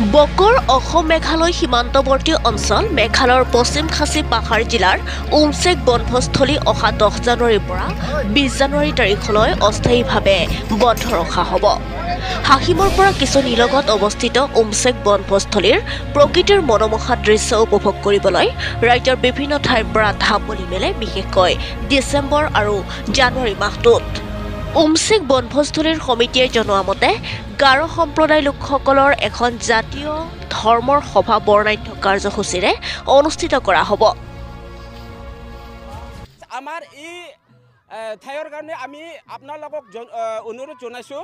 Bakr Assam Meghalaya সীমান্তৱৰ্তী অঞ্চল মেঘালয়ৰ পশ্চিম খাচী পাহাৰ জিলাৰ উমচেক বনভোজস্থলী অহা 10 জানুৱাৰীৰ পৰা 20 জানুৱাৰী তাৰিখলৈ অস্থায়ীভাৱে বন্ধ ৰখা হ'ব। হাকিমৰ পৰা কিছু নিলগত অৱস্থিত উমচেক বনভোজস্থলীৰ প্ৰকৃতিৰ মনোমোহা দৃশ্য উপভোগ কৰিবলৈ ৰাজ্যৰ বিভিন্ন ঠাইৰ পৰা ঢাপলি মেলে, বিশেষকৈ ডিচেম্বৰ আৰু জানুৱাৰী মাহটোত। উমচেক বনভোজস্থলীৰ সমিতিয়ে জনোৱা মতে গাৰো সম্প্ৰদায় লোকসকলৰ এখন জাতীয় ধৰ্মৰ সভা বৰ্ণাঢ্য কাৰ্যসূচীৰে অনুষ্ঠিত কৰা হ'ব। আমাৰ এই ঠাইৰ কাৰণে আমি আপোনালোকক অনুৰোধ জনাইছোঁ।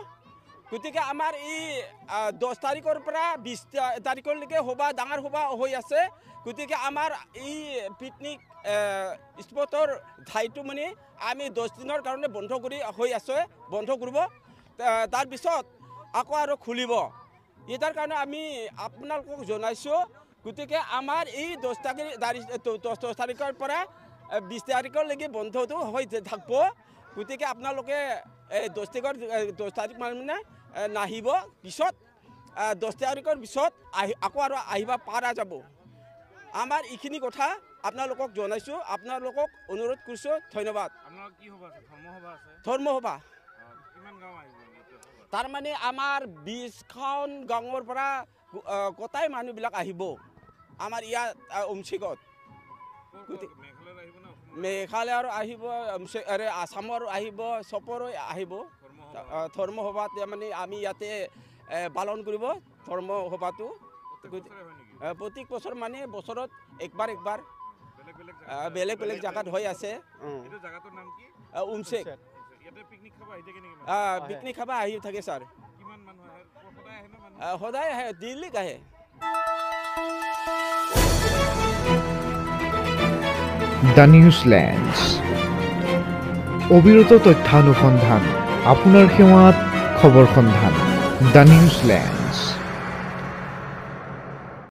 গতিকে আমাৰ এই 10 তাৰিখৰ পৰা 20 তাৰিখলৈকে সভা ডাঙৰ সভা হৈ আছে। গতিকে আমাৰ এই পিকনিক স্পটৰ ঠাইটো মানে আমি 10 দিনৰ কাৰণে বন্ধ কৰি হৈ আছে, বন্ধ কৰিব। তাৰপিছত আকৌ আৰু খুলিব। ইয়াৰ কাৰণে আমি আপোনালোকক জনাইছোঁ। গতিকে আমাৰ এই 10 তাৰিখৰ পৰা 20 তাৰিখলৈকে বন্ধটো হৈ থাকিব। গতিকে আপোনালোকে 10 তাৰিখ মানে নাহিব। পিছত 10 তাৰিখৰ পিছত আকৌ আৰু আহিব পৰা যাব। আমাৰ এইখিনি কথা আপোনালোকক জনাইছোঁ, আপোনালোকক অনুৰোধ কৰিছোঁ। ধন্যবাদ। ধৰ্মসভা তাৰমানে আমাৰ 20খন গাঁৱৰ পৰা গোটাই মানুহবিলাক আহিব আমাৰ ইয়াত উমচেকত। মেঘালয়ৰ আহিব, আসামৰ আহিব, চবৰে আহিব। ধৰ্মসভাত মানে আমি ইয়াতে পালন কৰিব ধৰ্মসভাটো। প্ৰত্যেক বছৰ মানে বছৰত একবাৰ বেলেগ বেলেগ জেগাত হৈ আছে। উমচেক পিকনিক খাব আহি থাকে ছাৰ। সদায় আহে, দিল্লীত আহে। দ্য নিউজলেণ্ডছ অবিৰত তথ্যানুসন্ধান, আপোনাৰ সেৱাত খবৰ সন্ধান। দ্য নিউজলেণ্ডছ।